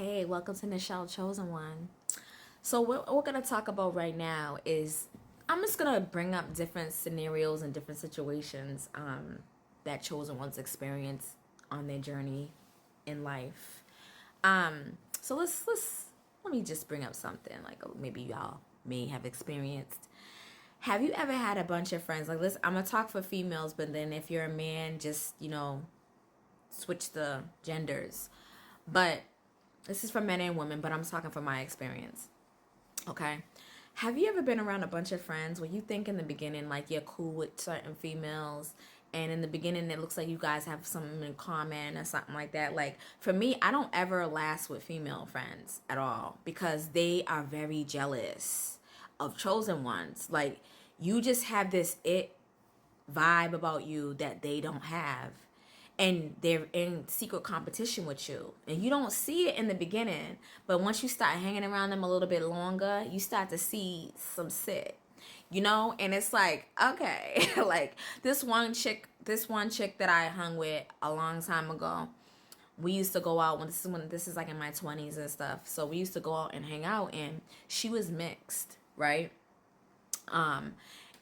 Hey, welcome to Michelle Chosen One. So what we're gonna talk about right now is I'm just gonna bring up different scenarios and different situations that chosen ones experience on their journey in life. So let's let me just bring up something like maybe y'all may have experienced. Have you ever had a bunch of friends like this? I'm gonna talk for females, but then if you're a man, just switch the genders. But this is for men and women, but I'm talking from my experience. Okay. Have you ever been around a bunch of friends where you think in the beginning like you're cool with certain females, and in the beginning it looks like you guys have something in common or something like that? Like for me, I don't ever last with female friends at all because they are very jealous of chosen ones. Like you just have this vibe about you that they don't have, and they're in secret competition with you, and you don't see it in the beginning, but once you start hanging around them a little bit longer, you start to see some shit. And it's like, okay. Like this one chick that I hung with a long time ago, we used to go out when this is like in my 20s and stuff, so we used to go out and hang out, and she was mixed, right?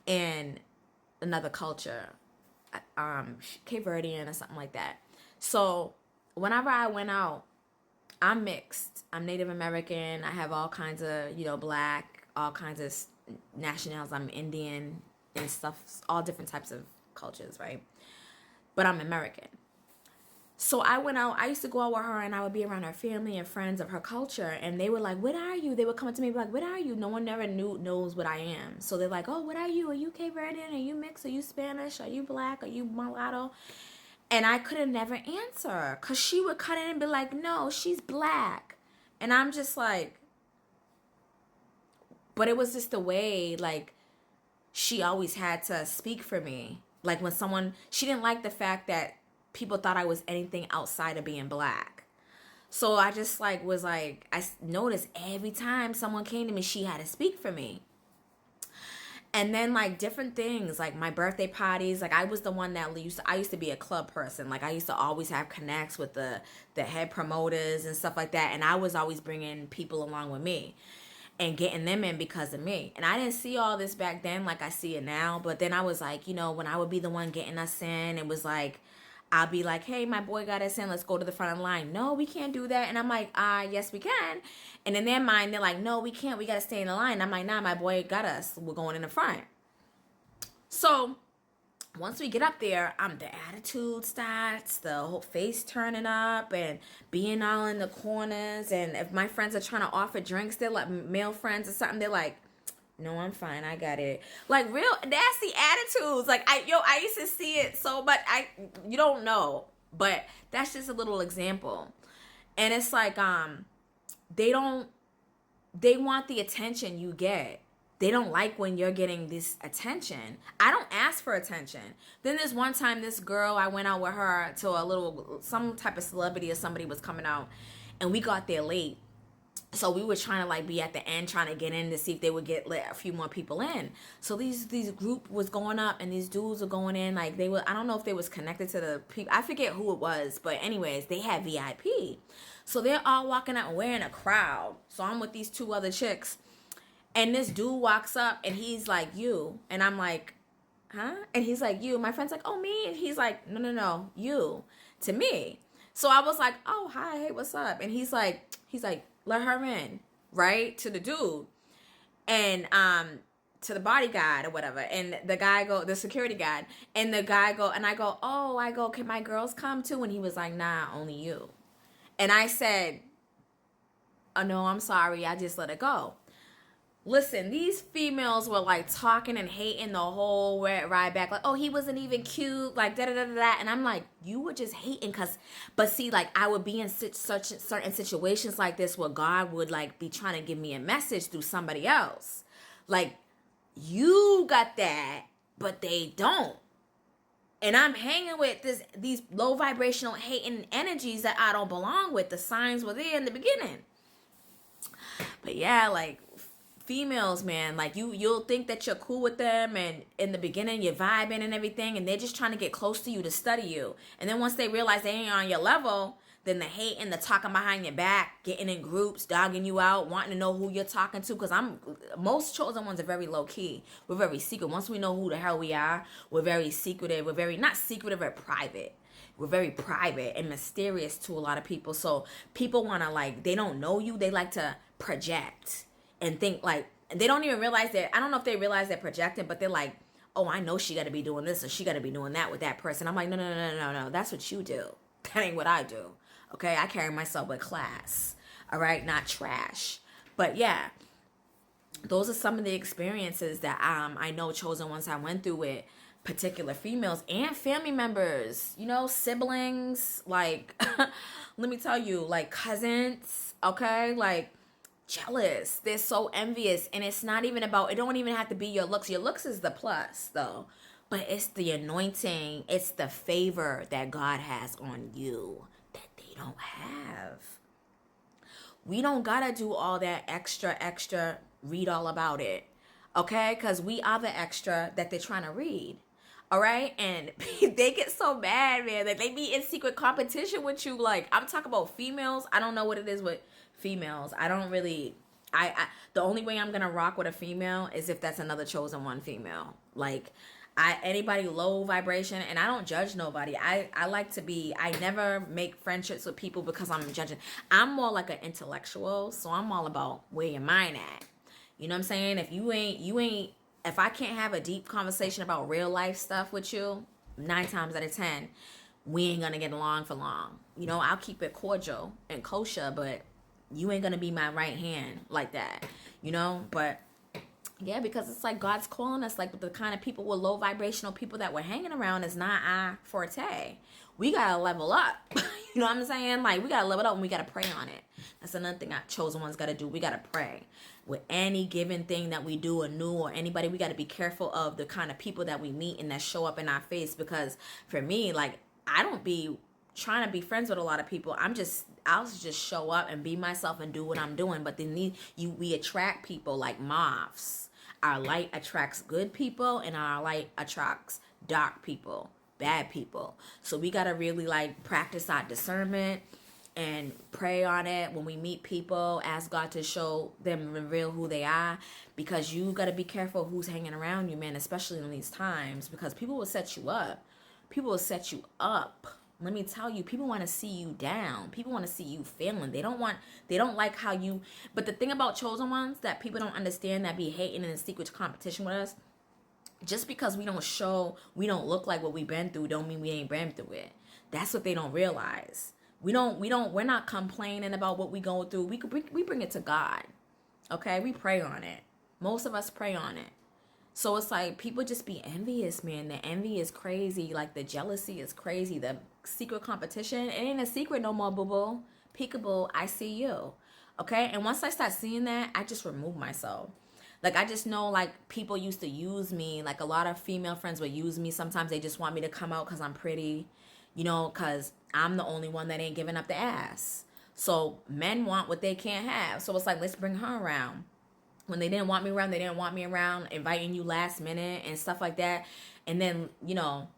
And another culture, Cape Verdean or something like that. So whenever I went out, I'm mixed. I'm Native American. I have all kinds of, black, all kinds of nationalities. I'm Indian and stuff, all different types of cultures, right? But I'm American. So I went out, I used to go out with her, and I would be around her family and friends of her culture, and they were like, what are you? They would come up to me and be like, what are you? No one never knows what I am. So they're like, oh, what are you? Are you Cape Verdean? Are you mixed? Are you Spanish? Are you black? Are you mulatto? And I couldn't never answer because she would cut in and be like, no, she's black. And I'm just like, but it was just the way, like, she always had to speak for me. Like when she didn't like the fact that people thought I was anything outside of being black. So I just I noticed every time someone came to me, she had to speak for me. And then like different things, like my birthday parties, like I was the one that I used to be a club person. Like I used to always have connects with the head promoters and stuff like that. And I was always bringing people along with me and getting them in because of me. And I didn't see all this back then like I see it now. But then I was like, when I would be the one getting us in, it was like, I'll be like, hey, my boy got us in. Let's go to the front of the line. No, we can't do that. And I'm like, yes, we can. And in their mind, they're like, no, we can't. We got to stay in the line. I'm like, nah, my boy got us. We're going in the front. So once we get up there, the attitude starts, the whole face turning up and being all in the corners. And if my friends are trying to offer drinks, they're like male friends or something, they're like, no, I'm fine. I got it. Like real nasty attitudes. Like I used to see it so much. You don't know, but that's just a little example. And it's like, they want the attention you get. They don't like when you're getting this attention. I don't ask for attention. Then there's one time this girl, I went out with her to some type of celebrity or somebody was coming out, and we got there late. So we were trying to be at the end, trying to get in to see if they would let a few more people in. So these group was going up, and these dudes were going in. Like I don't know if they was connected to the people. I forget who it was, but anyways, they had VIP. So they're all walking out and we're in a crowd. So I'm with these two other chicks, and this dude walks up and he's like, you. And I'm like, huh? And he's like, you. My friend's like, oh, me. And he's like, no, you, to me. So I was like, oh, hi, hey, what's up? And he's like, let her in, right? To the dude. And to the bodyguard or whatever. And the security guard. And the guy and I go, can my girls come too? And he was like, nah, only you. And I said, oh no, I'm sorry, I just let it go. Listen, these females were like talking and hating the whole ride back. Like, oh, he wasn't even cute. Like, da-da-da-da-da. And I'm like, you were just hating but see, like, I would be in certain situations like this where God would like be trying to give me a message through somebody else. Like, you got that, but they don't. And I'm hanging with these low vibrational hating energies that I don't belong with. The signs were there in the beginning. But yeah, like, females, man, like you'll think that you're cool with them, and in the beginning you're vibing and everything, and they're just trying to get close to you to study you. And then once they realize they ain't on your level, than the hate and the talking behind your back, getting in groups, dogging you out, wanting to know who you're talking to. Because most chosen ones are very low key. We're very secret. Once we know who the hell we are, we're very secretive. We're very, not secretive, but private. We're very private and mysterious to a lot of people. So people want to, like, they don't know you. They like to project and think like, they don't even realize that. I don't know if they realize they're projecting, but they're like, oh, I know she got to be doing this or she got to be doing that with that person. I'm like, no. That's what you do. That ain't what I do. Okay, I carry myself with class. All right, not trash. But yeah, those are some of the experiences that I know chosen ones I went through with particular females and family members. You know, siblings. Like, let me tell you, like cousins. Okay, like jealous. They're so envious, and it's not even about. It don't even have to be your looks. Your looks is the plus, though. But it's the anointing. It's the favor that God has on you that they don't have. We don't gotta do all that extra, read all about it. Okay? Because we are the extra that they're trying to read. All right? And they get so mad, man, that they be in secret competition with you. Like, I'm talking about females. I don't know what it is with females. I don't really... the only way I'm gonna rock with a female is if that's another chosen one female. Like... anybody low vibration, and I don't judge nobody. I like to be, I never make friendships with people because I'm judging. I'm more like an intellectual, so I'm all about where your mind at. You know what I'm saying? If you ain't, if I can't have a deep conversation about real life stuff with you, 9 times out of 10, we ain't gonna get along for long. You know, I'll keep it cordial and kosher, but you ain't gonna be my right hand like that. You know, but yeah, because it's like God's calling us, like the kind of people with low vibrational people that we're hanging around is not our forte. We gotta level up. You know what I'm saying? Like, we gotta level up and we gotta pray on it. That's another thing our chosen ones gotta do. We gotta pray. With any given thing that we do or new or anybody, we gotta be careful of the kind of people that we meet and that show up in our face. Because for me, like, I don't be trying to be friends with a lot of people. I'll just show up and be myself and do what I'm doing. But then we attract people like moths. Our light attracts good people and our light attracts dark people, bad people. So we got to really like practice our discernment and pray on it when we meet people. Ask God to show them, reveal who they are, because you got to be careful who's hanging around you, man, especially in these times, because people will set you up. People will set you up. Let me tell you, people want to see you down. People want to see you failing. They don't like how you, but the thing about chosen ones that people don't understand, that be hating in a secret competition with us, just because we don't look like what we've been through, don't mean we ain't been through it. That's what they don't realize. We're not complaining about what we going through. We bring it to God. Okay? We pray on it. Most of us pray on it. So it's like people just be envious, man. The envy is crazy. Like the jealousy is crazy. The secret competition, it ain't a secret no more, boo-boo. Peekaboo, I see you. Okay? And once I start seeing that, I just remove myself. Like, I just know, like, people used to use me. Like, a lot of female friends would use me. Sometimes they just want me to come out because I'm pretty, you know, because I'm the only one that ain't giving up the ass. So men want what they can't have. So it's like, let's bring her around. When they didn't want me around, they didn't want me around, inviting you last minute and stuff like that. And then, you know,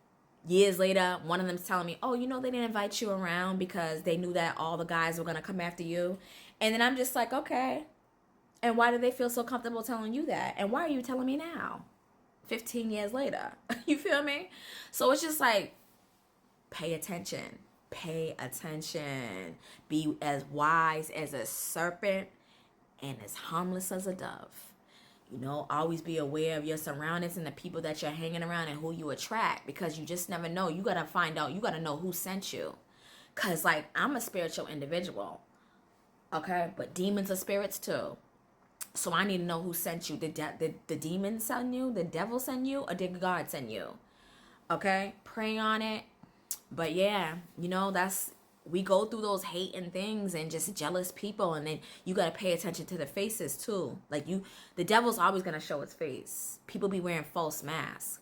years later, one of them's telling me, oh, you know, they didn't invite you around because they knew that all the guys were going to come after you. And then I'm just like, okay. And why do they feel so comfortable telling you that? And why are you telling me now? 15 years later. You feel me? So it's just like, pay attention. Pay attention. Be as wise as a serpent and as harmless as a dove. You know, always be aware of your surroundings and the people that you're hanging around and who you attract, because you just never know. You got to find out. You got to know who sent you. Because, like, I'm a spiritual individual. Okay? But demons are spirits, too. So I need to know who sent you. Did the demon send you? The devil send you? Or did God send you? Okay? Pray on it. But, yeah, you know, we go through those hating things and just jealous people, and then you got to pay attention to the faces too. Like, the devil's always going to show his face. People be wearing false masks.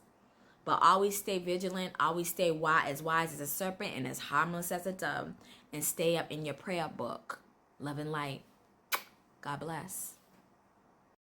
But always stay vigilant, always stay wise as a serpent and as harmless as a dove, and stay up in your prayer book. Love and light. God bless.